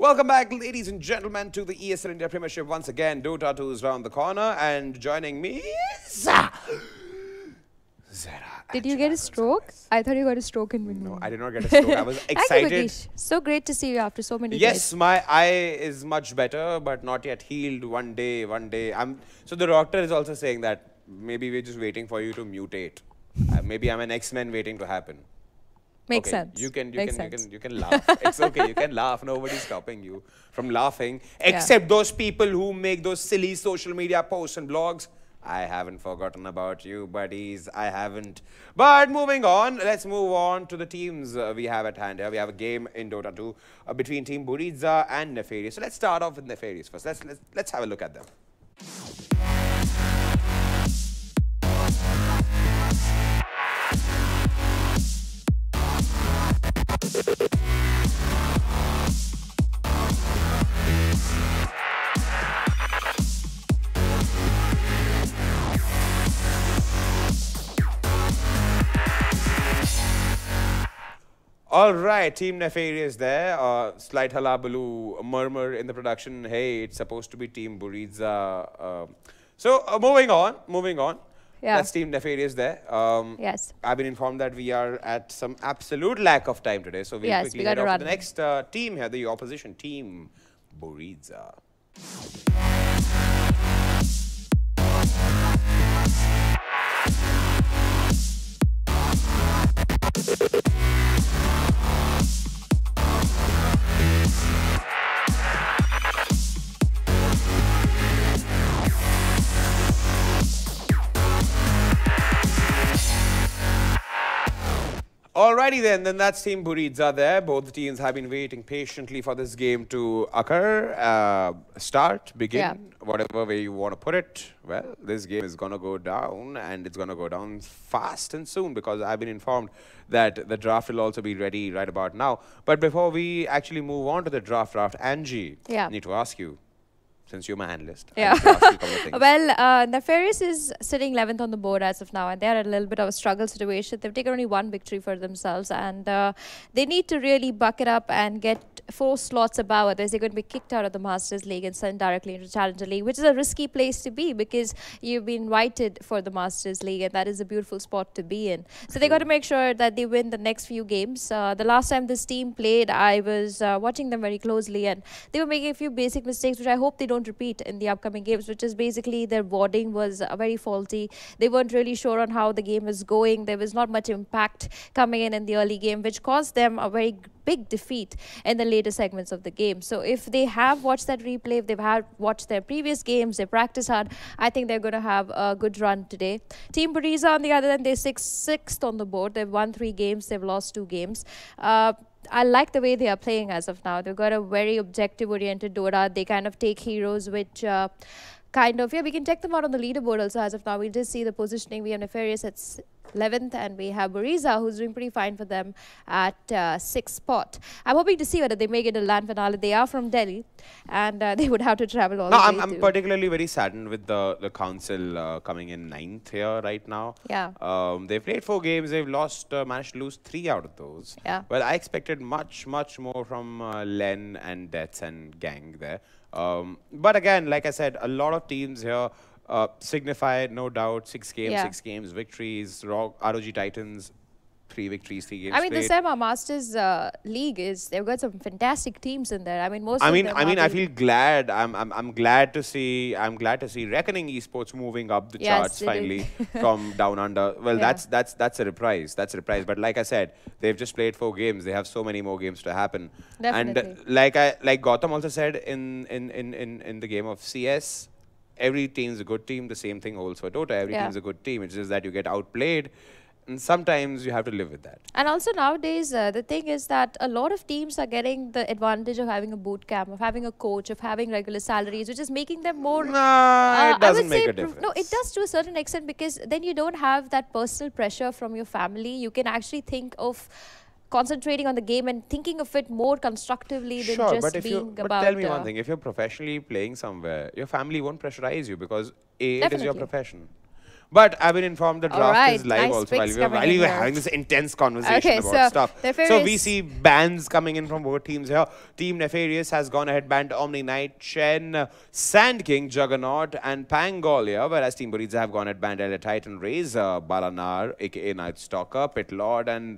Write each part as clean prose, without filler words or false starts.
Welcome back, ladies and gentlemen, to the ESL India Premiership once again. DOTA 2 is round the corner, and joining me is Zara. Did you get a stroke? I thought you got a stroke in between. No, I did not get a stroke. I was excited. Thank you, Vagish. So great to see you after so many days. Yes, my eye is much better, but not yet healed. One day. So the doctor is also saying that maybe we're just waiting for you to mutate. Maybe I'm an X-Men waiting to happen. Makes okay, sense. You can laugh. It's okay. You can laugh. Nobody's stopping you from laughing, except those people who make those silly social media posts and blogs. I haven't forgotten about you, buddies. I haven't. But moving on, let's move on to the teams we have at hand here. We have a game in Dota 2 between Team Buriza and Nefarious. So let's start off with Nefarious first. Let's have a look at them. All right, Team Nefarious there. Slight hullabaloo, murmur in the production. Hey, it's supposed to be Team Buriza. Moving on. Yeah. That's Team Nefarious there. Yes. I've been informed that we are at some absolute lack of time today. So we'll quickly head off to the next team here, the opposition team, Buriza. Alrighty then that's Team Buriza there. Both teams have been waiting patiently for this game to occur, begin, whatever way you want to put it. Well, this game is going to go down, and it's going to go down fast and soon, because I've been informed that the draft will also be ready right about now. But before we actually move on to the draft, Angie, I need to ask you, since you're my analyst. Yeah. Well, Nefarious is sitting 11th on the board as of now, and they're at a little bit of a struggle situation. They've taken only one victory for themselves, and they need to really buck it up and get 4 slots above. Otherwise, they're going to be kicked out of the Masters League and sent directly into Challenger League, which is a risky place to be, because you've been invited for the Masters League, and that is a beautiful spot to be in. So they got to make sure that they win the next few games. The last time this team played, I was watching them very closely, and they were making a few basic mistakes, which I hope they don't repeat in the upcoming games, which is basically their warding was very faulty. They weren't really sure on how the game is going. There was not much impact coming in the early game, which caused them a very big defeat in the later segments of the game. So if they have watched that replay, if they've watched their previous games, they practice hard, I think they're going to have a good run today. Team Buriza, on the other hand, they're sixth on the board. They've won 3 games. They've lost 2 games. I like the way they are playing as of now. They've got a very objective-oriented Dota. They kind of take heroes which we can check them out on the leaderboard also as of now. We'll just see the positioning. We have Nefarious at 11th, and we have Buriza, who's doing pretty fine for them at 6th spot. I'm hoping to see whether they make it a land finale. They are from Delhi, and they would have to travel all the way. I'm particularly very saddened with the council coming in 9th here right now. Yeah. They've played 4 games. They've managed to lose 3 out of those. Yeah. Well, I expected much more from Len and Deaths and gang there. But again, like I said, a lot of teams here signify, no doubt, 6 games, victories. ROG Titans, 3 victories, 3 games. I mean, played. the SEMA Masters League they've got some fantastic teams in there. I mean, I feel glad. I'm glad to see Reckoning Esports moving up the charts finally from down under. Well, that's a reprise. That's a reprise. But like I said, they've just played 4 games. They have so many more games to happen. Definitely. And like Gautam also said in the game of CS, every team's a good team. The same thing holds for Dota. Every team's a good team. It's just that you get outplayed. And sometimes you have to live with that. And also nowadays, the thing is that a lot of teams are getting the advantage of having a boot camp, of having a coach, of having regular salaries, which is making them more... Nah, it doesn't make a difference. No, it does to a certain extent, because then you don't have that personal pressure from your family. You can actually think of concentrating on the game and thinking of it more constructively than just being about... But tell me one thing, if you're professionally playing somewhere, your family won't pressurize you, because A, it is your profession. But I've been informed the draft is live nice also while we were having this intense conversation about stuff. So we see bans coming in from both teams here. Team Nefarious has gone ahead, banned Omni Knight, Shen, Sand King, Juggernaut, and Pangolia, whereas Team Buriza have gone ahead, banned Elite Titan, Razor, Balanar, aka Night Stalker, Pit Lord, and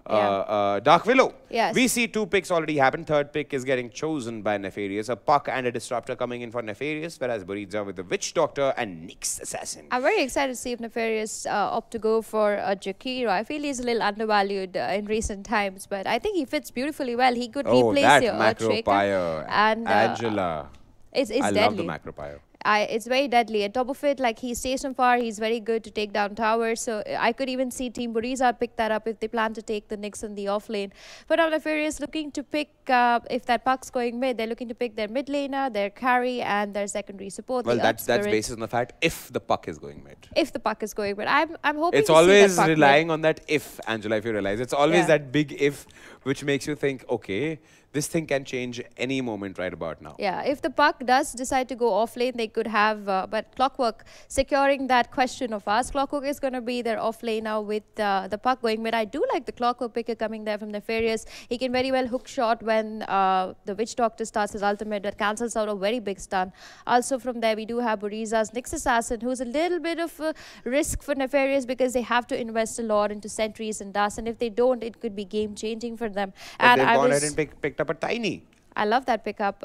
Dark Willow. Yes. We see 2 picks already happen. Third pick is getting chosen by Nefarious. A Puck and a Disruptor coming in for Nefarious, whereas Buriza with the Witch Doctor and Nyx Assassin. I'm very excited to see if Nefarious opt to go for a Jakiro. I feel he's a little undervalued in recent times, but I think he fits beautifully well. He could replace your Macropire and Angela. It's I deadly. love the Macropire. It's very deadly. On top of it, like, he stays from far, he's very good to take down towers. So I could even see Team Buriza pick that up if they plan to take the Nyx in the off lane. But now Nefarious looking to pick, if that Puck's going mid, they're looking to pick their mid laner, their carry, and their secondary support. Well, that's based on the fact if the Puck is going mid. If the Puck is going mid. I'm hoping it's to always see that relying on that if, Angela, if you realize. It's always that big if, which makes you think, okay, this thing can change any moment right about now. Yeah, if the Puck does decide to go off lane, they could have, but Clockwork securing that question of us. Clockwork is going to be their off lane now with the Puck going mid. I do like the Clockwork picker coming there from Nefarious. He can very well hook shot when the Witch Doctor starts his ultimate. That cancels out a very big stun. Also from there, we do have Buriza's Nyx Assassin, who's a little bit of a risk for Nefarious because they have to invest a lot into sentries and dust. And if they don't, it could be game-changing for them. But and they've gone ahead and picked up a Tiny. I love that pickup.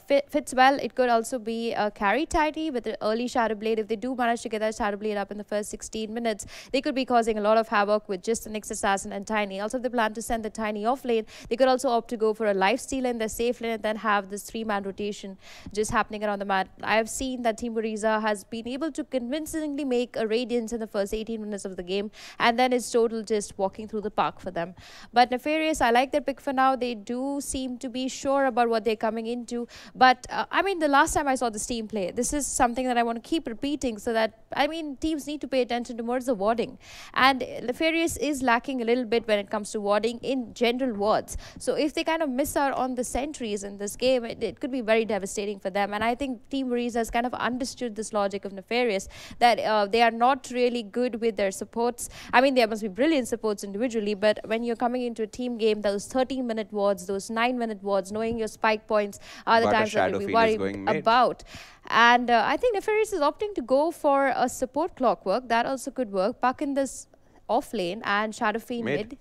Fits well. It could also be a carry Tiny with an early Shadow Blade. If they do manage to get that Shadow Blade up in the first 16 minutes, they could be causing a lot of havoc with just the Nyx Assassin and Tiny. Also, if they plan to send the Tiny off lane, they could also opt to go for a lifesteal in their safe lane and then have this 3-man rotation just happening around the map. I have seen that Team Buriza has been able to convincingly make a Radiance in the first 18 minutes of the game, and then it's total just walking through the park for them. But Nefarious, I like their pick for now. They do seem to be sure about what they're coming into. But I mean, the last time I saw this team play, this is something that I want to keep repeating so that, I mean, teams need to pay attention towards the warding. And Nefarious is lacking a little bit when it comes to warding in general wards. So if they kind of miss out on the sentries in this game, it could be very devastating for them. And I think Team Buriza has kind of understood this logic of Nefarious, that they are not really good with their supports. I mean, there must be brilliant supports individually, but when you're coming into a team game, those 13-minute wards, those 9-minute wards, knowing your spike points are the times that you'll be worried about. And I think Nefarious is opting to go for a support Clockwork. That also could work. Puck in this off lane and Shadow Fiend mid.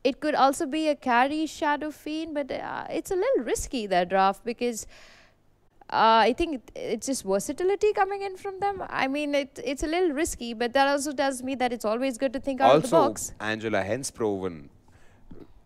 It could also be a carry Shadow Fiend, but it's a little risky, that draft, because I think it's just versatility coming in from them. I mean, it's a little risky, but that also tells me that it's always good to think out of the box. Angela, hence proven,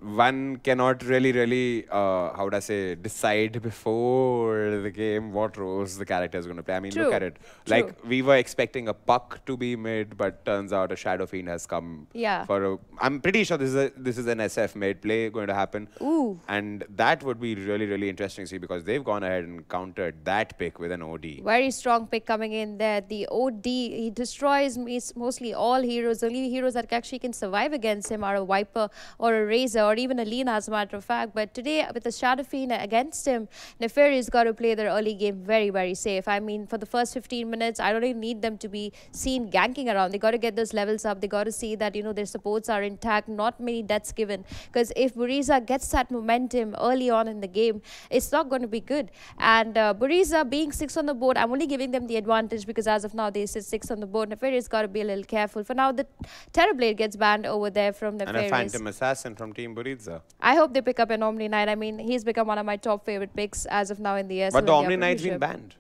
one cannot really, how would I say, decide before the game what roles the character is going to play. I mean, look at it. Like, we were expecting a Puck to be mid, but turns out a Shadow Fiend has come for a... I'm pretty sure this is an SF mid play going to happen. Ooh. And that would be really interesting to see, because they've gone ahead and countered that pick with an OD. Very strong pick coming in there. The OD, he destroys mostly all heroes. The only heroes that actually can survive against him are a Viper or a Razor, or even a Lina, as a matter of fact. But today, with the Shadow Fiend against him, Nefarious got to play their early game very safe. I mean, for the first 15 minutes, I don't even need them to be seen ganking around. They got to get those levels up. They got to see that, you know, their supports are intact, not many deaths given. Because if Buriza gets that momentum early on in the game, it's not going to be good. And Buriza being 6 on the board, I'm only giving them the advantage because as of now, they sit 6 on the board. Nefarious got to be a little careful. For now, the Terrorblade gets banned over there from Nefarious. And a Phantom Assassin from Team Buriza. I hope they pick up an Omni Knight. I mean, he's become one of my top favorite picks as of now in the ESL. But the Omni Knight's been banned.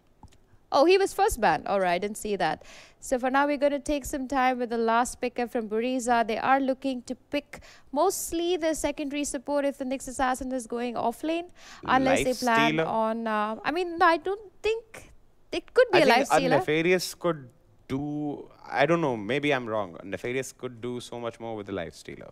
Oh, he was first banned. All right, I didn't see that. So for now, we're going to take some time with the last picker from Buriza. They are looking to pick mostly the secondary support if the Nyx Assassin is going off lane. Unless they plan on... I mean, no, I don't think... It could be a life stealer. Nefarious could do... I don't know, maybe I'm wrong. Nefarious could do so much more with the life stealer.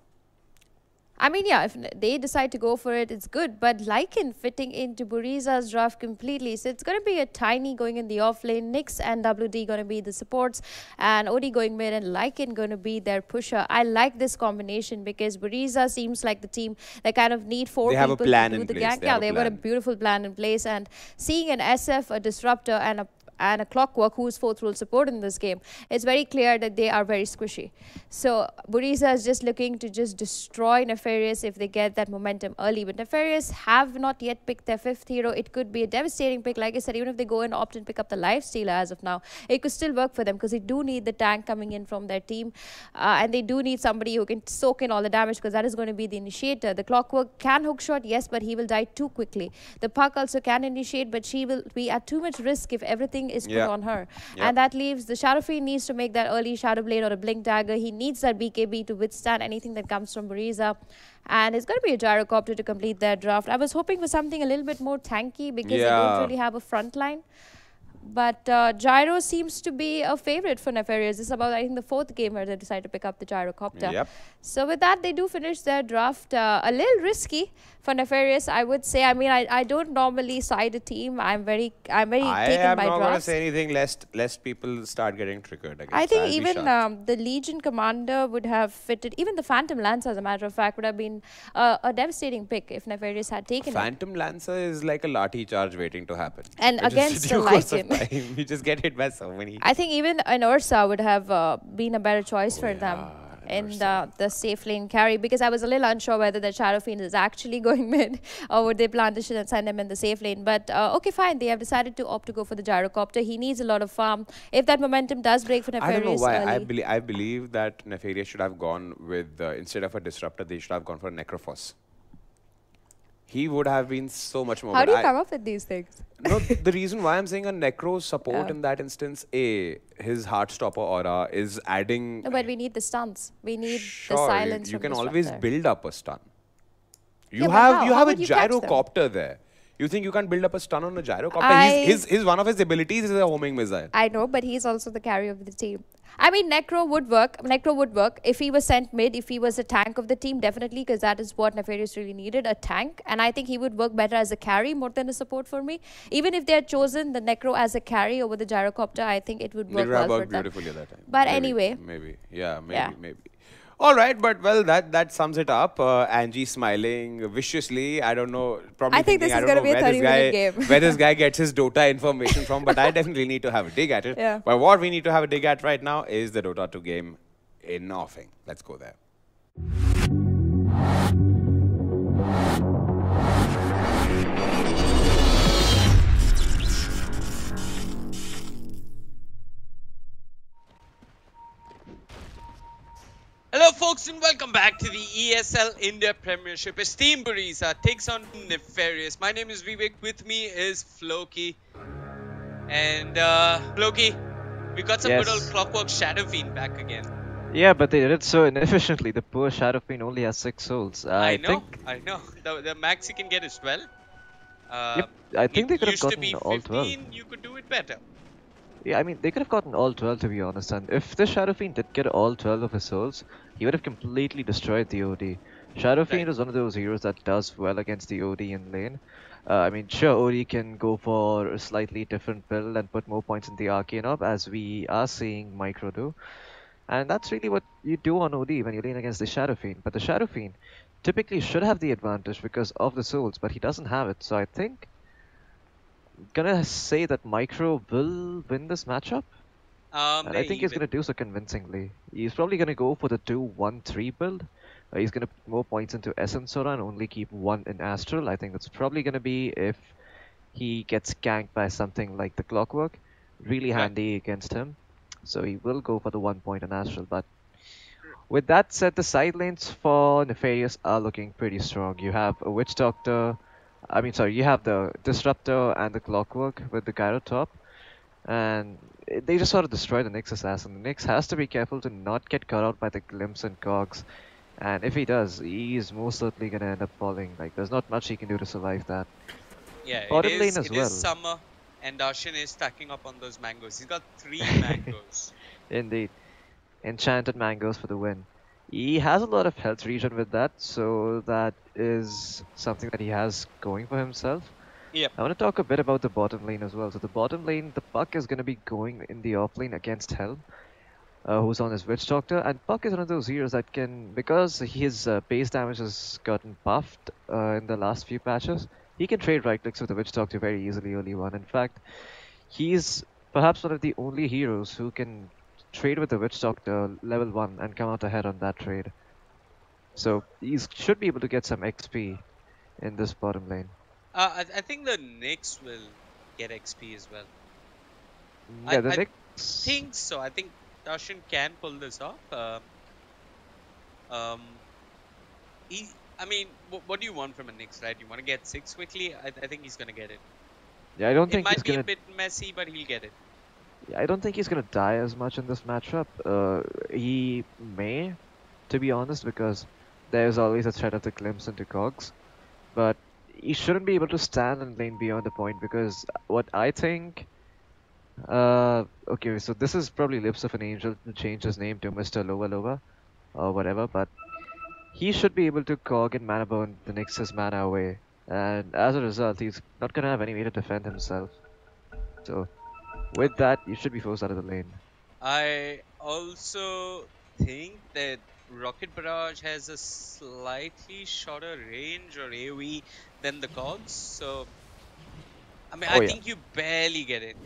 I mean, yeah, if they decide to go for it, it's good. But Lycan fitting into Buriza's draft completely. So it's going to be a Tiny going in the off lane. Nyx and WD going to be the supports. And OD going mid and Lycan going to be their pusher. I like this combination because Buriza seems like the team that kind of need 4 people to do the gank. Yeah, they've got a beautiful plan in place. And seeing an SF, a Disruptor, and and a Clockwork, who's 4th role support in this game, it's very clear that they are very squishy. So Buriza is just looking to just destroy Nefarious if they get that momentum early. But Nefarious have not yet picked their 5th hero. It could be a devastating pick. Like I said, even if they go and opt and pick up the Lifestealer as of now, it could still work for them because they do need the tank coming in from their team. And they do need somebody who can soak in all the damage because that is going to be the initiator. The Clockwork can hookshot, yes, but he will die too quickly. The Puck also can initiate, but she will be at too much risk if everything is put on her. And that leaves the Shadow Fiend needs to make that early Shadow Blade or a Blink Dagger. He needs that BKB to withstand anything that comes from Buriza. And it's going to be a Gyrocopter to complete their draft. I was hoping for something a little bit more tanky because they don't really have a front line. But Gyro seems to be a favorite for Nefarious. This is about, I think, the 4th game where they decide to pick up the Gyrocopter. So with that, they do finish their draft. A little risky for Nefarious, I would say. I mean, I don't normally side a team. I'm very taken by drafts. I am not going to say anything lest people start getting triggered again. I think even the Legion Commander would have fitted. Even the Phantom Lancer, as a matter of fact, would have been a devastating pick if Nefarious had taken it. Phantom Lancer is like a lathi charge waiting to happen. And against the Lycan. You just get hit by so many. I think even an Ursa would have been a better choice for them in the safe lane carry, because I was a little unsure whether the Shadow Fiend is actually going mid or would they plant the shit and send him in the safe lane. But okay, fine. They have decided to opt to go for the Gyrocopter. He needs a lot of farm. If that momentum does break for Nefarious, I don't know why. early, I believe that Nefarious should have gone with, instead of a Disruptor, they should have gone for a Necrophos. He would have been so much more. How do you come up with these things? No, the reason why I'm saying a Necro support in that instance, his Heartstopper aura is adding... No, but we need the stuns. We need the silence. You can always build up a stun. You have a Gyrocopter there. You think you can build up a stun on a Gyrocopter? His one of his abilities is a homing missile. I know, but he's also the carry of the team. I mean, Necro would work. Necro would work if he was sent mid, if he was a tank of the team, definitely, because that is what Nefarious really needed, a tank. And I think he would work better as a carry more than a support for me. Even if they had chosen the Necro as a carry over the Gyrocopter, I think it would work well for them. Beautifully at that time. But anyway. Maybe. Maybe. All right, but well, that sums it up. Angie smiling viciously. I don't know. Probably I think this is going to be a 30-minute game. Where this guy gets his Dota information from, but I definitely need to have a dig at it. But what we need to have a dig at right now is the Dota 2 game in offing. Let's go there. Hello folks and welcome back to the ESL India Premiership as Team Buriza takes on Nefarious. My name is Vivek, with me is Floki. And Floki, we got some good old Clockwork Shadow Fiend back again. Yeah, but they did it so inefficiently. The poor Shadow Fiend only has 6 souls. I know. The max he can get is 12. I think they could have gotten all 12. You could do it better. Yeah, I mean, they could have gotten all 12 to be honest, and if the Shadow Fiend did get all 12 of his souls, he would have completely destroyed the OD. Shadow Fiend is one of those heroes that does well against the OD in lane. I mean, sure, OD can go for a slightly different build and put more points in the Arcane Orb, as we are seeing Micro do. And that's really what you do on OD when you lane against the Shadow Fiend. But the Shadow Fiend typically should have the advantage because of the souls, but he doesn't have it, so I think... gonna say that Micro will win this matchup. And I think he's gonna do so convincingly. He's probably gonna go for the 2-1-3 build. He's gonna put more points into Essence Sora and only keep 1 in Astral. I think that's probably gonna be if he gets ganked by something like the Clockwork. Really handy against him. So he will go for the 1 point in Astral. But with that said, the side lanes for Nefarious are looking pretty strong. You have a Witch Doctor. You have the Disruptor and the Clockwork with the Gyro top. And they just sort of destroy the Nyx Assassin. The Nyx has to be careful to not get caught out by the Glimpse and Cogs. And if he does, he's most certainly going to end up falling. Like, there's not much he can do to survive that. Yeah, Bottom it lane as well. is summer and Darshan is stacking up on those mangoes. He's got 3 mangoes. Indeed. Enchanted mangoes for the win. He has a lot of health regen with that, so that is something that he has going for himself. Yep. I want to talk a bit about the bottom lane as well. So the bottom lane, the Puck is going to be going in the off lane against Helm, who's on his Witch Doctor. And Puck is one of those heroes that can, because his base damage has gotten buffed in the last few patches, he can trade right clicks with the Witch Doctor very easily early on. In fact, he's perhaps one of the only heroes who can trade with the Witch Doctor level 1 and come out ahead on that trade. So he should be able to get some XP in this bottom lane. I think the Knicks will get XP as well. Yeah, the I Knicks... think so. I think Darshan can pull this off. I mean, what do you want from a Knicks, right? You want to get 6 quickly? I think he's going to get it. Yeah, I don't think it he's might be gonna... a bit messy, but he'll get it. Yeah, I don't think he's gonna die as much in this matchup. He may, to be honest, because there's always a threat of the glimpse into cogs. But he shouldn't be able to stand in lane beyond the point, because what I think... okay, so this is probably Lips of an Angel to change his name to Mr. Lower Lower, or whatever, but he should be able to cog and mana burn the Nyx's mana away. And as a result, he's not gonna have any way to defend himself. So, with that, you should be forced out of the lane. I also think that Rocket Barrage has a slightly shorter range or AoE than the cogs, so I mean, I think you barely get it.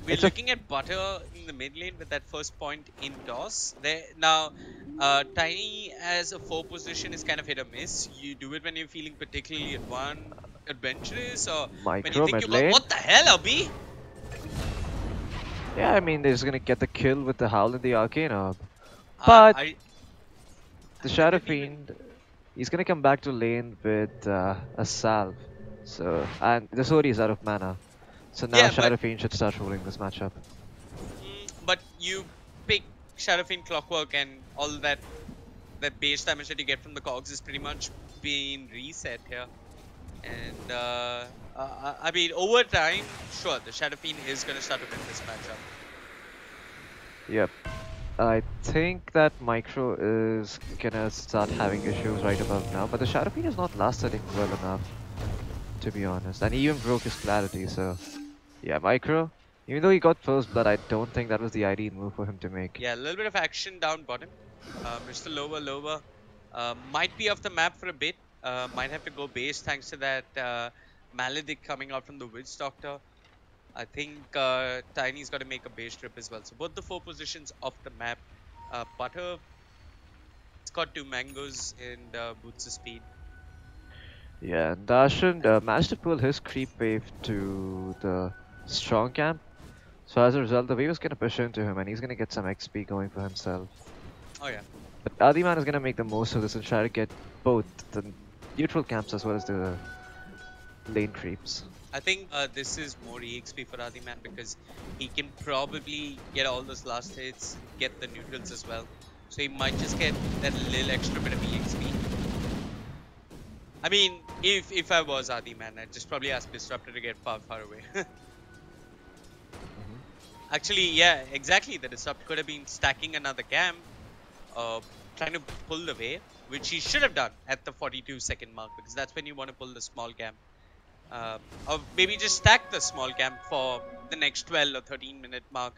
We're looking at Butter in the mid lane with that first point in toss. Now, Tiny as a 4 position is kind of hit or miss. You do it when you're feeling particularly adventurous, or when you think about what the hell, Abhi? Yeah, I mean, they're just gonna get the kill with the Howl and the Arcane Orb. But the Shadow Fiend, he's gonna come back to lane with a Salve. So, and the Sori is out of mana. So now Shadow Fiend should start ruling this matchup. But you pick Shadow Fiend Clockwork, and all that base damage that you get from the cogs is pretty much being reset here. And I mean, over time, sure, the Shadow Fiend is going to start to win this matchup. Yep. I think that Micro is gonna start having issues right about now, but the Shadow Fiend is not last setting well enough, to be honest. And he even broke his clarity, so... Yeah, Micro, even though he got first blood, I don't think that was the ideal move for him to make. Yeah, a little bit of action down bottom. Mr. Lower might be off the map for a bit. Might have to go base thanks to that Maledict coming out from the Witch Doctor. I think Tiny's got to make a base trip as well. So both the 4 positions off the map. Butter, it's got 2 mangoes and boots of speed. Yeah, and Darshan managed to pull his creep wave to the strong camp. So as a result, the wave is going to push into him and he's going to get some XP going for himself. Oh yeah. But Adiman is going to make the most of this and try to get both the neutral camps as well as the lane creeps. I think this is more EXP for Adiman because he can probably get all those last hits, get the neutrals as well. So he might just get that little extra bit of EXP. I mean, if I was Adiman, I'd just probably ask Disruptor to get far away. Actually, yeah, exactly. The Disruptor could have been stacking another camp, trying to pull the wave, which he should have done at the 42-second mark, because that's when you want to pull the small camp. Or maybe just stack the small camp for the next 12 or 13-minute mark,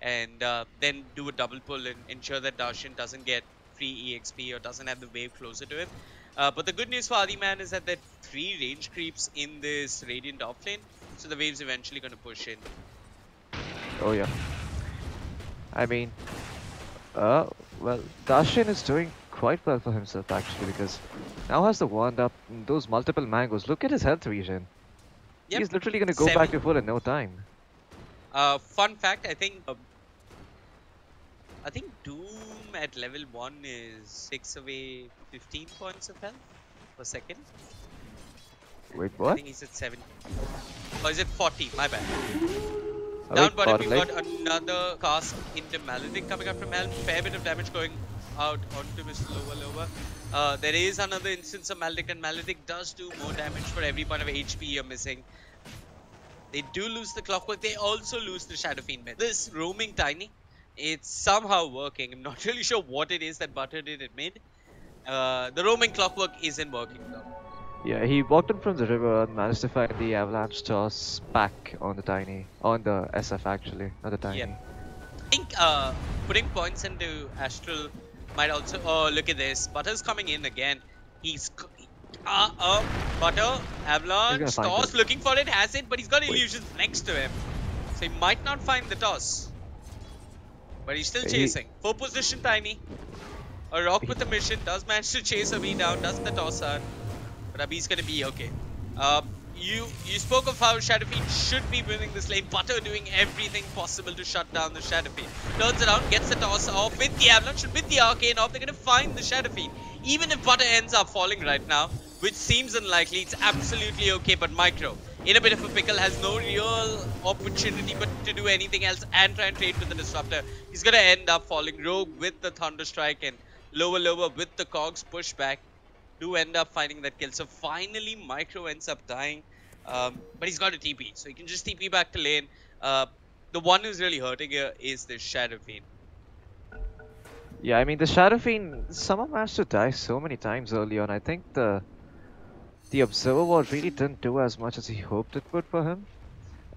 and then do a double pull and ensure that Darshan doesn't get free EXP or doesn't have the wave closer to him. But the good news for Adiman is that there are 3 range creeps in this Radiant offlane, so the wave's eventually going to push in. Oh yeah. I mean, well, Darshan is doing quite well for himself actually, because now has the wand up, those multiple mangoes. Look at his health regen. Yep. He's literally going to go back to full in no time. Fun fact, I think Doom at level 1 is takes away 15 points of health per second. Wait, what? I think he's at 70. Or is it 40? My bad. Down bottom, we've got another cast into Maledict coming out from Helm. Fair bit of damage going out onto Mr. Lower. There is another instance of Maledict, and Maledict does do more damage for every point of HP you're missing. They do lose the Clockwork. They also lose the Shadow Fiend mid. This roaming Tiny, it's somehow working. I'm not really sure what it is that Butter did at mid. The roaming Clockwork isn't working though. Yeah, he walked in from the river and managed to find the avalanche toss back on the Tiny. On the SF actually, not the Tiny. Yep. I think putting points into Astral might also... Oh, look at this. Butter's coming in again. Butter, Avalanche, find toss, it. looking for it, has it, but he's got illusions next to him. So he might not find the toss. But he's still chasing. Full position, Tiny. A rock with the mission, does manage to chase Abhi down, does the toss out. But Abhi's gonna be okay. You spoke of how Shadow Fiend should be winning this lane. Butter doing everything possible to shut down the Shadow Fiend. Turns around, gets the toss off with the Avalanche and with the Arcane off. They're gonna find the Shadow Fiend. Even if Butter ends up falling right now, which seems unlikely, it's absolutely okay. But Micro, in a bit of a pickle, has no real opportunity but to do anything else and try and trade with the Disruptor. He's gonna end up falling. Rogue with the Thunder Strike and lower with the Cogs push back. Do end up finding that kill. So finally Micro ends up dying, but he's got a TP, so he can just TP back to lane. The one who's really hurting here is the Shadow Fiend. Yeah, I mean the Shadow Fiend somehow managed to die so many times early on. I think the Observer Ward really didn't do as much as he hoped it would for him.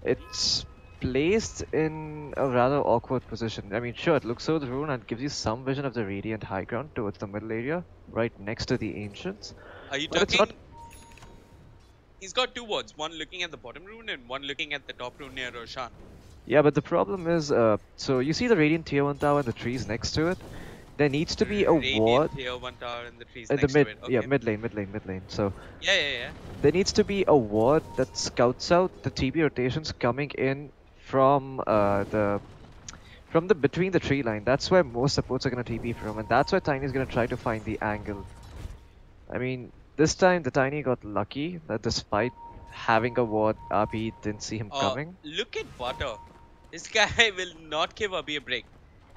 It's placed in a rather awkward position. I mean, sure, it looks over the rune and gives you some vision of the Radiant high ground towards the middle area, right next to the Ancients. Are you talking? He's got two wards, one looking at the bottom rune and one looking at the top rune near Roshan. Yeah, but the problem is, so you see the Radiant Tier 1 tower and the trees next to it? There needs to be a ward Tier 1 tower and the trees in next the to it. Okay. Yeah, mid lane. So yeah. There needs to be a ward that scouts out the TP rotations coming in from between the tree line. That's where most supports are gonna TP from, and that's where Tiny's gonna try to find the angle. I mean, this time the Tiny got lucky that despite having a ward, RP didn't see him coming. Look at Butter. This guy will not give Abhi a break.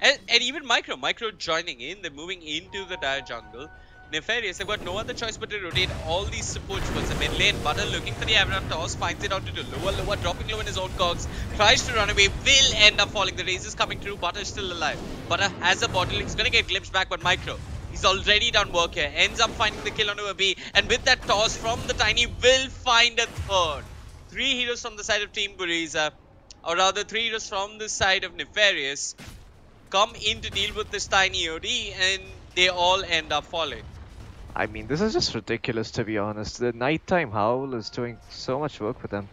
And even Micro joining in. They're moving into the dire jungle. Nefarious, they've got no other choice but to rotate all these supports towards the mid lane. Butter looking for the Avalanche toss, finds it out to do lower, dropping low in his own cogs. Tries to run away, will end up falling. The raise is coming through. Butter is still alive. Butter has a bottle. He's gonna get glimpsed back, but Micro, he's already done work here. Ends up finding the kill onto a B. And with that toss from the Tiny, will find a third. 3 heroes from the side of Team Buriza, or rather 3 heroes from the side of Nefarious, come in to deal with this Tiny OD, and they all end up falling. I mean, this is just ridiculous, to be honest. The Nighttime Howl is doing so much work for them.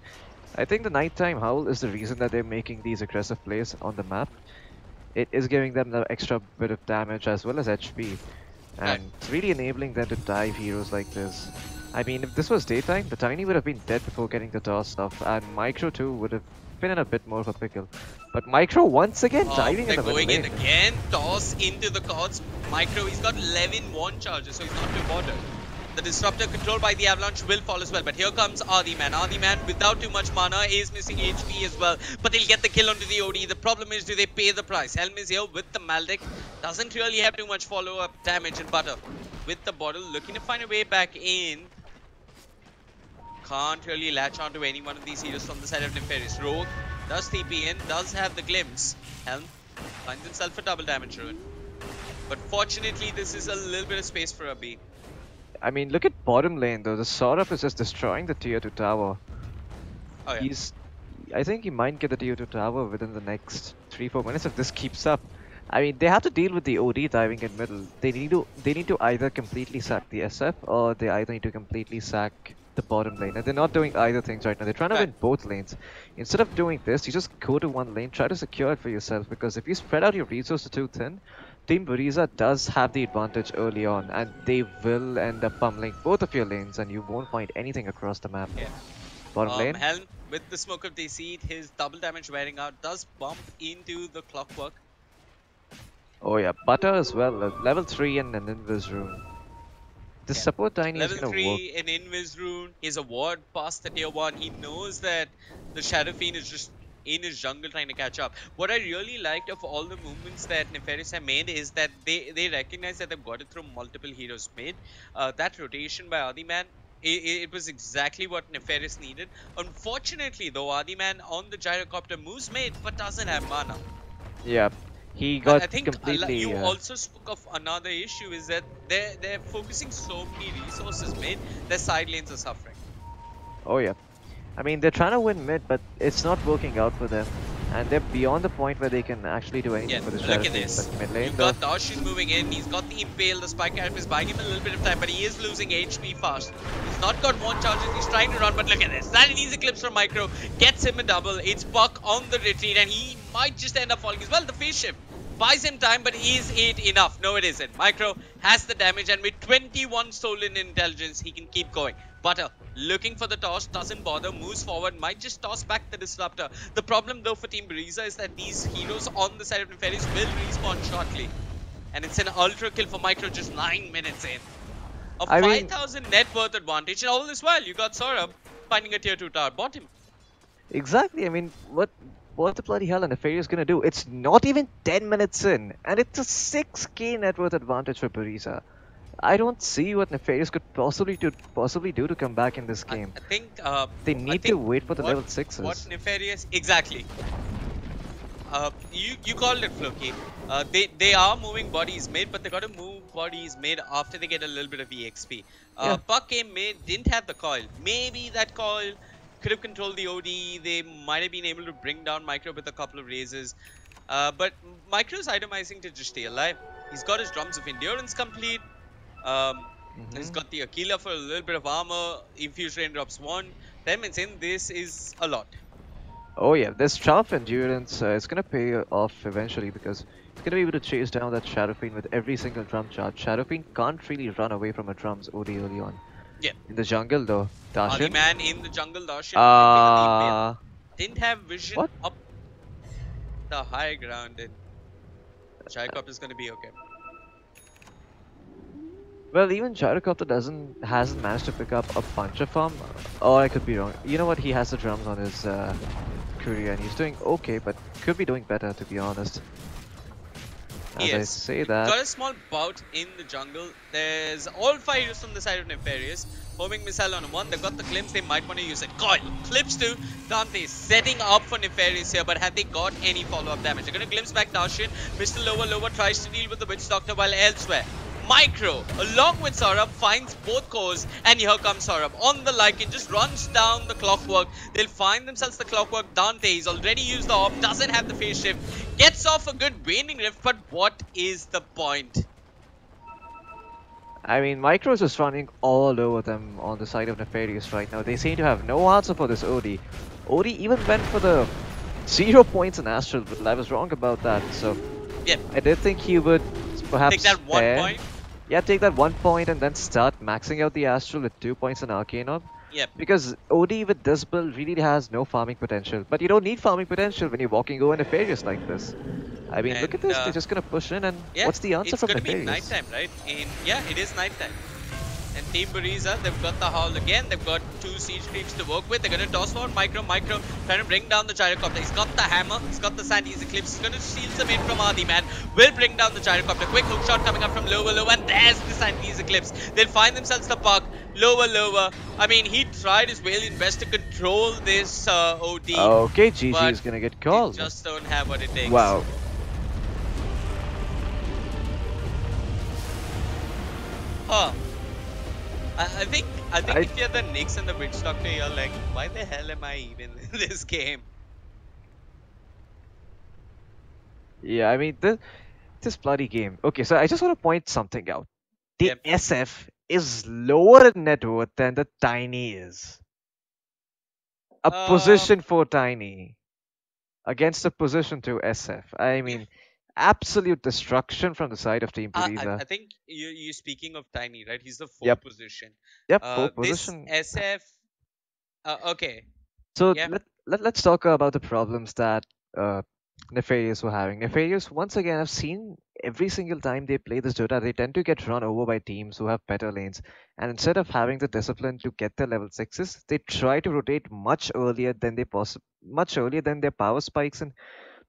I think the Nighttime Howl is the reason that they're making these aggressive plays on the map. It is giving them the extra bit of damage as well as HP. And it's really enabling them to dive heroes like this. I mean, if this was daytime, the Tiny would have been dead before getting the toss off, and Micro too would have been in a bit more of a pickle. But Micro once again diving in the middle lane. They're going in again, toss into the cords. Micro, he's got 11 wand charges, so he's not too bothered. The Disruptor controlled by the Avalanche will fall as well, but here comes Adiman. Adiman, without too much mana, is missing HP as well, but they'll get the kill onto the OD. The problem is, do they pay the price? Helm is here with the Maldic, doesn't really have too much follow-up damage, and Butter with the bottle, looking to find a way back in. Can't really latch onto any one of these heroes from the side of Nefarious. Rogue does TP in, does have the glimpse. Helm finds himself a double damage ruin. But fortunately, this is a little bit of space for Abhi. I mean, look at bottom lane though. The Sorap is just destroying the tier 2 tower. Oh, yeah. I think he might get the tier 2 tower within the next 3-4 minutes if this keeps up. I mean, they have to deal with the OD diving in middle. They need to either completely sack the SF or they either need to completely sack the bottom lane, and they're not doing either things right now. They're trying to win both lanes. Instead of doing this, you just go to one lane, try to secure it for yourself, because if you spread out your resources too thin, Team Buriza does have the advantage early on, and they will end up pummeling both of your lanes, and you won't find anything across the map. Yeah. Bottom lane. Helm with the Smoke of Deceit, his double damage wearing out, does bump into the Clockwork. Oh yeah, Butter as well, level 3 and an Invis rune. The support Tiny is level gonna work. 3 in Invis rune, he's a ward past the tier 1. He knows that the Shadow Fiend is just in his jungle trying to catch up. What I really liked of all the movements that Nefarious have made is that they recognize that they've got it through multiple heroes mid. That rotation by Adiman, it was exactly what Nefarious needed. Unfortunately though, Adiman on the gyrocopter moves mid but doesn't have mana. Yeah. He got I think completely. You also spoke of another issue, is that they're focusing so many resources mid, their side lanes are suffering. Oh yeah. I mean, they're trying to win mid, but it's not working out for them. and they're beyond the point where they can actually do anything Yeah, for the look Shadow at Fiend. this. But mid lane, You've though, got Darshan moving in. He's got the Impale. The Spike Arrow is buying him a little bit of time, but he is losing HP fast. He's not got one charges. He's trying to run, but look at this. That easy clips from Micro gets him a double. It's Buck on the retreat, and he might just end up falling as well. The phase shift buys him time, but is it enough? No, it isn't. Micro has the damage, and with 21 stolen intelligence, he can keep going. Butter looking for the toss, doesn't bother, moves forward, might just toss back the disruptor. The problem though for Team Buriza is that these heroes on the side of Nefarious will respawn shortly. And it's an ultra kill for Micro just 9 minutes in. A 5,000 net worth advantage, and all this while you got Saurabh finding a tier 2 tower bottom. exactly. I mean, what the bloody hell are Nefarious gonna do? It's not even 10 minutes in, and it's a 6k net worth advantage for Buriza. I don't see what Nefarious could possibly do to come back in this game. I think they need to wait for the level 6s. What Nefarious exactly? You called it, Floki. They are moving bodies mid, but they got to move bodies mid after they get a little bit of EXP. Puck came mid, didn't have the coil. Maybe that coil could have controlled the OD. They might have been able to bring down Micro with a couple of raises. But Micro's itemizing to just stay alive. He's got his drums of endurance complete. He's got the Aquila for a little bit of armor. Infused raindrops 1. 10 minutes in, this is a lot. Oh yeah, this Drum of Endurance is gonna pay off eventually because he's gonna be able to chase down that Shadow Fiend with every single drum charge. Shadow Fiend can't really run away from a drum's OD early on. Yeah. In the jungle though, Darshan. Man in the jungle, Darshan. Didn't have vision up the high ground, and Gyrocopter is gonna be okay. Well, even Gyrocopter hasn't managed to pick up a bunch of farm. Oh, I could be wrong. You know what? He has the drums on his career, and he's doing okay, but could be doing better, to be honest. As I say that, got a small bout in the jungle. There's all 5 heroes from the side of Nefarious. Homing missile on 1. They've got the glimpse. They might want to use it. Coil. Clips to Dante. Setting up for Nefarious here. But have they got any follow-up damage? They're going to glimpse back Darshan. Mr. Lower tries to deal with the Witch Doctor while elsewhere. Micro, along with Saurabh, finds both cores, and here comes Saurabh on the Lycan, just runs down the clockwork. They'll find themselves the clockwork. Dante, he's already used the orb, doesn't have the phase shift, gets off a good waning rift, but what is the point? I mean, Micro is just running all over them on the side of Nefarious right now. They seem to have no answer for this OD. OD even went for the 0 points in Astral, but I was wrong about that. So I did think he would perhaps take that 1 point. Yeah, take that 1 point and then start maxing out the Astral with 2 points in Arcane Orb. Yep. Because OD with this build really has no farming potential. But you don't need farming potential when you're walking over Nefarious like this. I mean, look at this. They're just going to push in, and what's the answer from Nefarious? It's going to be nighttime, right? It is nighttime. And Team Buriza, they've got the Howl again. They've got 2 siege creeps to work with. They're going to toss forward Micro, trying to bring down the Gyrocopter. He's got the hammer. He's got the Sandy's Eclipse. He's going to steal some in from Adi Man. Will bring down the Gyrocopter. Quick hook shot coming up from lower. And there's the Sandy's Eclipse. They'll find themselves the puck. Lower. I mean, he tried his valiant best to control this OD. Okay, GG is going to get called. They just don't have what it takes. Wow. I think if you're the Knicks and the Witch Doctor, you're like, why the hell am I even in this game? Yeah, I mean, this bloody game. Okay, so I just want to point something out. The SF is lower in net worth than the Tiny is. A position 4 Tiny against a position 2 SF. I mean, absolute destruction from the side of Team Buriza. I think you're speaking of Tiny, right? He's the 4th position. Yep, 4th position. This SF... okay. So let's talk about the problems that Nefarious were having. Nefarious, once again, I've seen every single time they play this Dota, they tend to get run over by teams who have better lanes. And instead of having the discipline to get their level 6s, they try to rotate much earlier than their power spikes and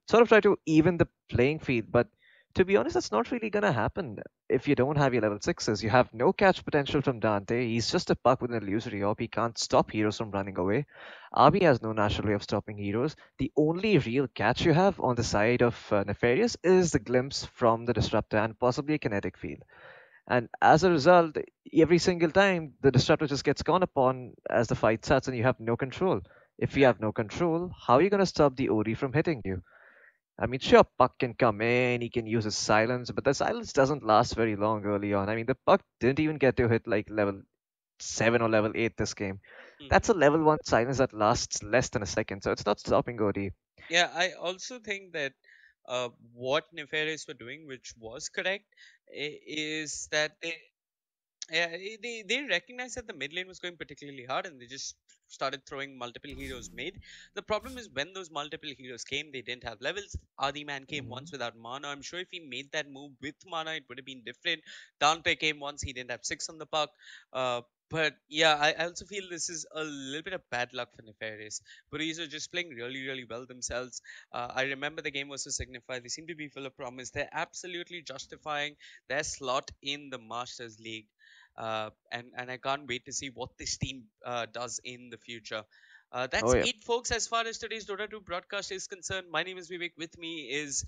sort of try to even the playing field. But to be honest, that's not really going to happen if you don't have your level 6s. You have no catch potential from Dante. He's just a puck with an illusory orb. He can't stop heroes from running away. Arby has no natural way of stopping heroes. The only real catch you have on the side of Nefarious is the glimpse from the Disruptor and possibly a kinetic field. And as a result, every single time, the Disruptor just gets gone upon as the fight starts and you have no control. If you have no control, how are you going to stop the OD from hitting you? I mean, sure, Puck can come in, he can use his silence, but the silence doesn't last very long early on. I mean, the Puck didn't even get to hit like level 7 or level 8 this game. That's a Mhm. level 1 silence that lasts less than a second, so it's not stopping OD. Yeah, I also think that what Nefarious were doing, which was correct, is that they recognized that the mid lane was going particularly hard, and they just started throwing multiple heroes mid. The problem is when those multiple heroes came, they didn't have levels. Adi Man came once without mana. I'm sure if he made that move with mana, it would have been different. Dante came once, he didn't have 6 on the puck. But yeah, I also feel this is a little bit of bad luck for Nefarious. Buriza just playing really, really well themselves. I remember the game was to signify. They seem to be full of promise. They're absolutely justifying their slot in the Masters League. And I can't wait to see what this team does in the future. Oh, That's yeah. it, folks, as far as today's Dota 2 broadcast is concerned. My name is Vivek. With me is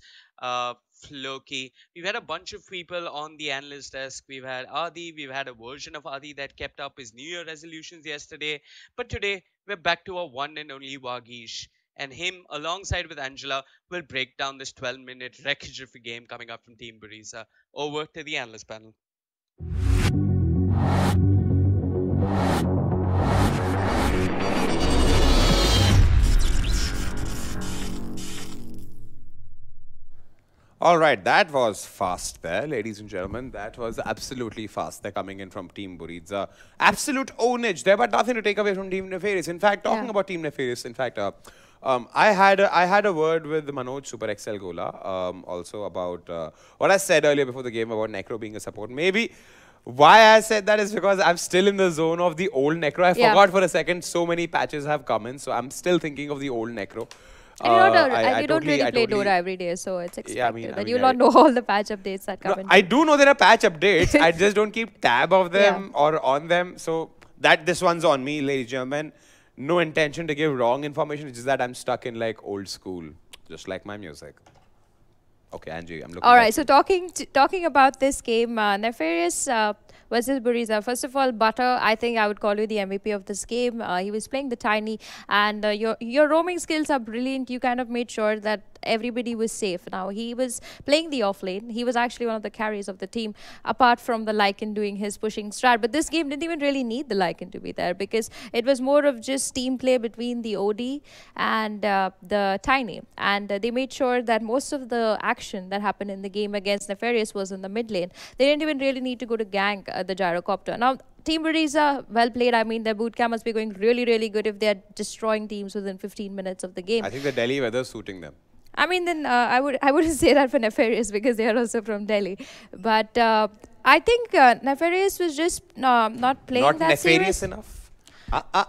Floki. We've had a bunch of people on the analyst desk. We've had Adi. We've had a version of Adi that kept up his New Year resolutions yesterday. But today, we're back to our one and only Vagish. And him, alongside with Angela, will break down this 12-minute wreckage of a game coming up from Team Buriza. Over to the analyst panel. All right, that was fast there, ladies and gentlemen. That was absolutely fast. They're coming in from Team Buriza. Absolute ownage there, but nothing to take away from Team Nefarious. In fact, talking about Team Nefarious, in fact, I had a word with Manoj Super XL Gola also about what I said earlier before the game about Necro being a support. Maybe why I said that is because I'm still in the zone of the old Necro. I forgot for a second, so many patches have come in, so I'm still thinking of the old Necro. And you don't really play Dota every day, so it's expected that you'll not know all the patch updates that come in. I do know there are patch updates. I just don't keep tab of them or on them. So this one's on me, ladies and gentlemen. No intention to give wrong information. It's just that I'm stuck in like old school, just like my music. Okay, Angie, I'm looking. All right, so talking about this game, Nefarious versus Buriza. First of all, Butter, I think I would call you the MVP of this game. He was playing the Tiny, and your roaming skills are brilliant. You kind of made sure that everybody was safe. Now, he was playing the off lane. He was actually one of the carries of the team, apart from the Lycan doing his pushing strat. But this game didn't even really need the Lycan to be there, because it was more of just team play between the OD and the Tiny. And they made sure that most of the action that happened in the game against Nefarious was in the mid lane. They didn't even really need to go to gank the gyrocopter. Now, Team Buriza, well played. I mean, their boot camp must be going really, really good if they're destroying teams within 15 minutes of the game. I think the Delhi weather's suiting them. I mean, then I wouldn't say that for Nefarious, because they are also from Delhi. But I think Nefarious was just not playing not that nefarious serious enough.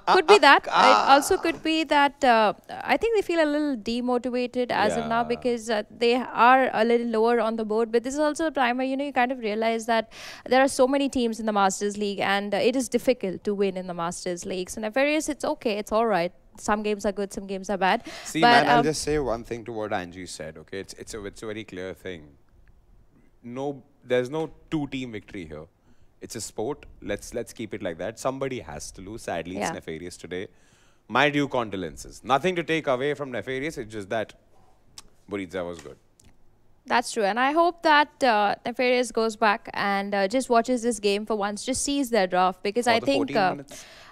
Could be that. It also could be that I think they feel a little demotivated as of now, because they are a little lower on the board. But this is also a time where, you kind of realize that there are so many teams in the Masters League, and it is difficult to win in the Masters League. So Nefarious, it's okay. It's all right. Some games are good, some games are bad. See, but, man, I'll just say one thing to what Angie said. Okay, it's a very clear thing. No, there's no two-team victory here. It's a sport. Let's keep it like that. Somebody has to lose. Sadly, it's Nefarious today. My due condolences. Nothing to take away from Nefarious. It's just that Buriza was good. That's true. And I hope that Nefarious goes back and just watches this game for once, just sees their draft, because I think...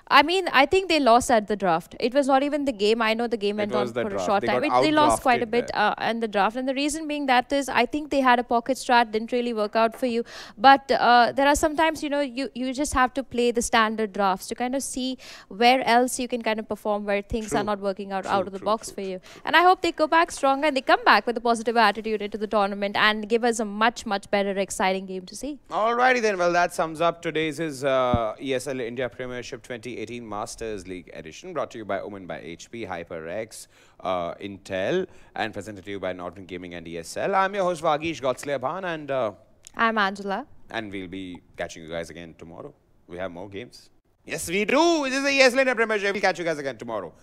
I mean, I think they lost at the draft. It was not even the game. I know the game went on for a short time. They lost quite a bit in the draft. And the reason being that is, I think they had a pocket strat, didn't really work out for you. But there are sometimes, you just have to play the standard drafts to kind of see where else you can kind of perform, where things are not working out of the box for you. And I hope they go back stronger and they come back with a positive attitude into the tournament and give us a much, much better, exciting game to see. Alrighty then. Well, that sums up today's ESL India Premiership 2018 Masters League edition, brought to you by Omen by HP, HyperX, Intel, and presented to you by Norton Gaming and ESL. I'm your host Vagish Godsley and I'm Angela. And we'll be catching you guys again tomorrow. We have more games. Yes, we do. This is the ESL India Premiership. We'll catch you guys again tomorrow.